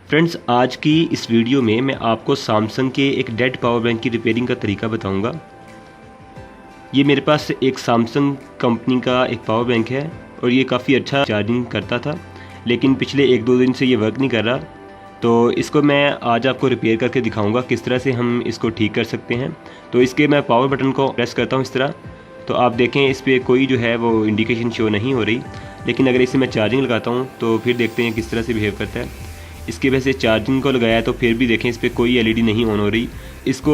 Friends, आज की इस वीडियो में मैं आपको सैमसंग के एक डेड पावर बैंक की रिपेयरिंग का तरीका बताऊंगा। ये मेरे पास एक सैमसंग कंपनी का एक पावर बैंक है और ये काफ़ी अच्छा चार्जिंग करता था, लेकिन पिछले 1-2 दिन से ये वर्क नहीं कर रहा। तो इसको मैं आज आपको रिपेयर करके दिखाऊंगा किस तरह से हम इसको ठीक कर सकते हैं। तो इसके मैं पावर बटन को प्रेस करता हूँ इस तरह, तो आप देखें इस पर कोई जो है वो इंडिकेशन शो नहीं हो रही, लेकिन अगर इसे मैं चार्जिंग लगाता हूँ तो फिर देखते हैं किस तरह से बिहेव करता है। इसके वजह से चार्जिंग को लगाया तो फिर भी देखें इस पर कोई एलईडी नहीं ऑन हो रही। इसको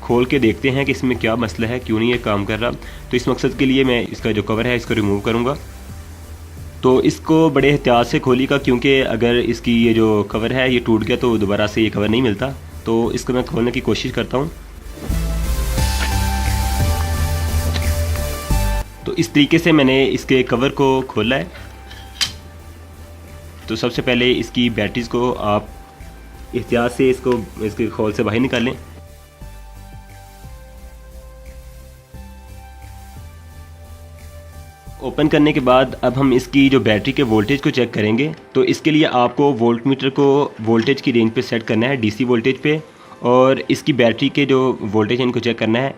खोल के देखते हैं कि इसमें क्या मसला है, क्यों नहीं ये काम कर रहा। तो इस मकसद के लिए मैं इसका जो कवर है इसको रिमूव करूँगा। तो इसको बड़े एहतियात से खोलिएगा, क्योंकि अगर इसकी ये जो कवर है ये टूट गया तो दोबारा से ये कवर नहीं मिलता। तो इसको मैं खोलने की कोशिश करता हूँ। तो इस तरीके से मैंने इसके कवर को खोला है। तो सबसे पहले इसकी बैटरीज़ को आप एहतियात से इसके खोल से बाहर निकालें। ओपन करने के बाद अब हम इसकी जो बैटरी के वोल्टेज को चेक करेंगे। तो इसके लिए आपको वोल्टमीटर को वोल्टेज की रेंज पे सेट करना है, डीसी वोल्टेज पे, और इसकी बैटरी के जो वोल्टेज है इनको चेक करना है।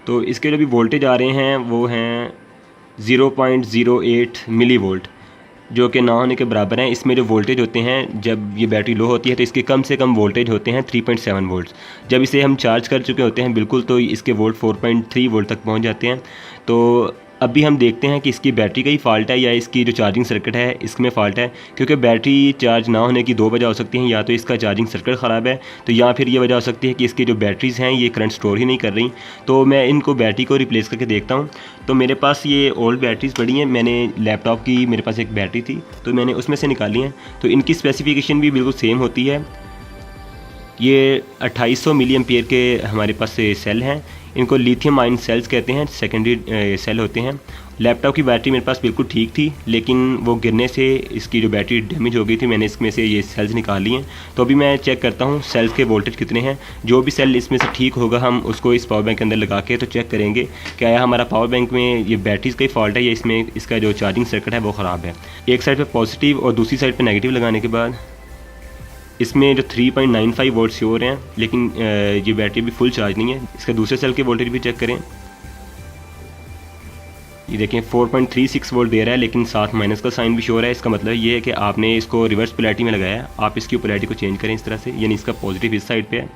तो इसके जो भी वोल्टेज आ रहे हैं वो हैं 0.08 मिली वोल्ट, जो कि ना होने के बराबर हैं। इसमें जो वोल्टेज होते हैं जब ये बैटरी लो होती है तो इसके कम से कम वोल्टेज होते हैं 3.7 वोल्ट। जब इसे हम चार्ज कर चुके होते हैं बिल्कुल तो इसके वोल्ट 4.3 वोल्ट तक पहुंच जाते हैं। तो अभी हम देखते हैं कि इसकी बैटरी का ही फ़ाल्ट है या इसकी जो चार्जिंग सर्किट है इसमें फ़ाल्ट है, क्योंकि बैटरी चार्ज ना होने की 2 वजह हो सकती हैं। या तो इसका चार्जिंग सर्किट ख़राब है, तो या फिर ये वजह हो सकती है कि इसकी जो बैटरीज़ हैं ये करंट स्टोर ही नहीं कर रही। तो मैं इनको बैटरी को रिप्लेस करके देखता हूँ। तो मेरे पास ये ओल्ड बैटरीज़ पड़ी हैं, मैंने लैपटॉप की मेरे पास एक बैटरी थी तो मैंने उसमें से निकाली हैं। तो इनकी स्पेसिफिकेशन भी बिल्कुल सेम होती है। ये 2800 मिली एम्पियर के हमारे पास से सेल हैं। इनको लिथियम आयन सेल्स कहते हैं, सेकेंडरी सेल होते हैं। लैपटॉप की बैटरी मेरे पास बिल्कुल ठीक थी, लेकिन वो गिरने से इसकी जो बैटरी डैमेज हो गई थी। मैंने इसमें से ये सेल्स निकाल लिए हैं। तो अभी मैं चेक करता हूँ सेल्स के वोल्टेज कितने हैं। जो भी सेल इसमें से ठीक होगा हम उसको इस पावर बैंक के अंदर लगा के तो चेक करेंगे क्या हमारा पावर बैंक में ये बैटरीज़ का ही फॉल्ट है या इसमें इसका जो चार्जिंग सर्किट है वो ख़राब है। एक साइड पर पॉजिटिव और दूसरी साइड पर नेगेटिव लगाने के बाद इसमें जो 3.95 वोल्ट शो हो रहे हैं, लेकिन ये बैटरी भी फुल चार्ज नहीं है। इसका दूसरे सेल के वोल्टेज भी चेक करें। ये देखें 4.36 वोल्ट दे रहा है, लेकिन साथ माइनस का साइन भी शो हो रहा है। इसका मतलब ये है कि आपने इसको रिवर्स पोलैरिटी में लगाया है। आप इसकी पोलैरिटी को चेंज करें इस तरह से, यानी इसका पॉजिटिव इस साइड पे है।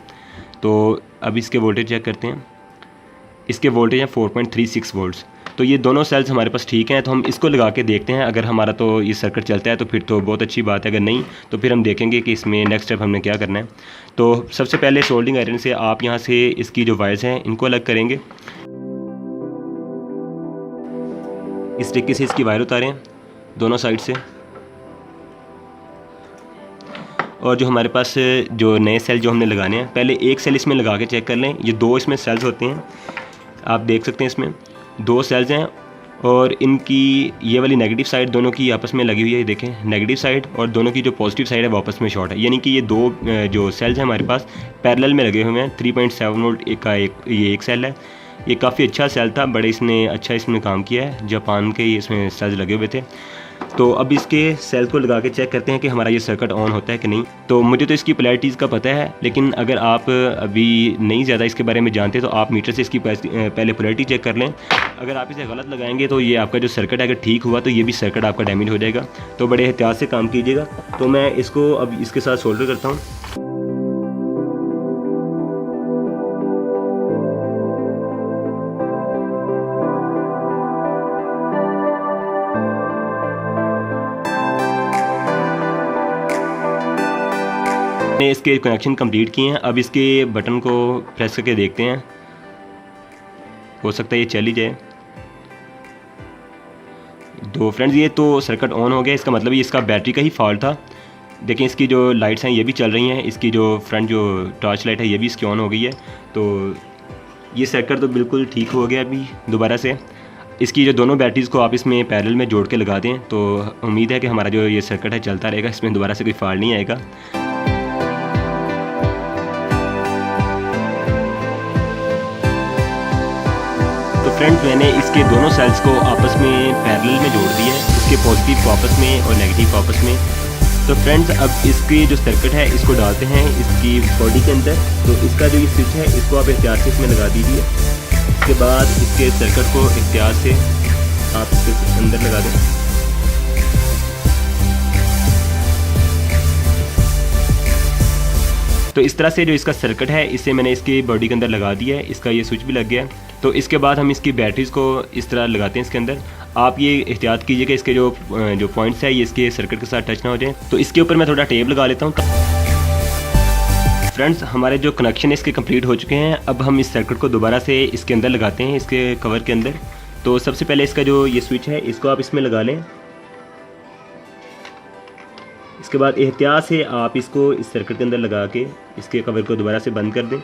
तो अब इसके वोल्टेज चेक करते हैं। इसके वोल्टेज हैं 4.36 वोल्ट्स। तो ये दोनों सेल्स हमारे पास ठीक हैं। तो हम इसको लगा के देखते हैं। अगर हमारा तो ये सर्किट चलता है तो फिर तो बहुत अच्छी बात है, अगर नहीं तो फिर हम देखेंगे कि इसमें नेक्स्ट स्टेप हमने क्या करना है। तो सबसे पहले सोल्डिंग आयरन से आप यहाँ से इसकी जो वायर्स हैं इनको अलग करेंगे। इस तरीके से इसकी वायर उतारें दोनों साइड से। और जो हमारे पास जो नए सेल जो हमने लगाने हैं, पहले एक सेल इसमें लगा के चेक कर लें। ये 2 इसमें सेल्स होते हैं, आप देख सकते हैं इसमें 2 सेल्स हैं और इनकी ये वाली नेगेटिव साइड दोनों की आपस में लगी हुई है। ये देखें नेगेटिव साइड और दोनों की जो पॉजिटिव साइड है वो आपस में शॉर्ट है, यानी कि ये 2 जो सेल्स हैं हमारे पास पैरेलल में लगे हुए हैं। 3.7 वोल्ट ये एक सेल है। ये काफ़ी अच्छा सेल था, बड़े इसने अच्छा इसमें काम किया है। जापान के इसमें सेल्स लगे हुए थे। तो अब इसके सेल को लगा के चेक करते हैं कि हमारा ये सर्किट ऑन होता है कि नहीं। तो मुझे तो इसकी पोलैरिटीज़ का पता है, लेकिन अगर आप अभी नहीं ज़्यादा इसके बारे में जानते तो आप मीटर से इसकी पहले पोलैरिटी चेक कर लें। अगर आप इसे गलत लगाएंगे तो ये आपका जो सर्किट है अगर ठीक हुआ तो ये भी सर्किट आपका डैमेज हो जाएगा। तो बड़े एहतियात से काम कीजिएगा। तो मैं इसको अब इसके साथ सोल्डर करता हूँ। मैंने इसके कनेक्शन कंप्लीट किए हैं। अब इसके बटन को प्रेस करके देखते हैं, हो सकता है ये चल ही जाए। तो फ्रेंड्स ये तो सर्किट ऑन हो गया, इसका मतलब ये इसका बैटरी का ही फॉल्ट था। देखें इसकी जो लाइट्स हैं ये भी चल रही हैं। इसकी जो फ्रंट जो टॉर्च लाइट है ये भी इसकी ऑन हो गई है। तो ये सर्किट तो बिल्कुल ठीक हो गया अभी दोबारा से। इसकी जो दोनों बैटरीज़ को आप इसमें पैरेलल में जोड़ के लगा दें तो उम्मीद है कि हमारा जो ये सर्किट है चलता रहेगा, इसमें दोबारा से कोई फॉल्ट नहीं आएगा। तो फ्रेंड्स मैंने इसके दोनों सेल्स को आपस में पैरेलल में जोड़ दिया है। इसके पॉजिटिव को आपस में और नेगेटिव को आपस में। तो फ्रेंड्स अब इसकी जो सर्किट है इसको डालते हैं इसकी बॉडी के अंदर। तो इसका जो ये स्विच है इसको आप एहतियात से इसमें लगा दीजिए। इसके बाद इसके सर्किट को एहतियात से आप इसके अंदर लगा दें। तो इस तरह से जो इसका सर्किट है इसे मैंने इसकी बॉडी के अंदर लगा दिया है, इसका ये स्विच भी लग गया। तो इसके बाद हम इसकी बैटरीज़ को इस तरह लगाते हैं इसके अंदर। आप ये एहतियात कीजिए कि इसके जो पॉइंट्स है ये इसके सर्किट के साथ टच ना हो जाए। तो इसके ऊपर मैं थोड़ा टेप लगा लेता हूँ। फ्रेंड्स हमारे जो कनेक्शन इसके कंप्लीट हो चुके हैं। अब हम इस सर्किट को दोबारा से इसके अंदर लगाते हैं, इसके कवर के अंदर। तो सबसे पहले इसका जो ये स्विच है इसको आप इसमें लगा लें। इसके बाद एहतियात से आप इसको इस सर्किट के अंदर लगा के इसके कवर को दोबारा से बंद कर दें।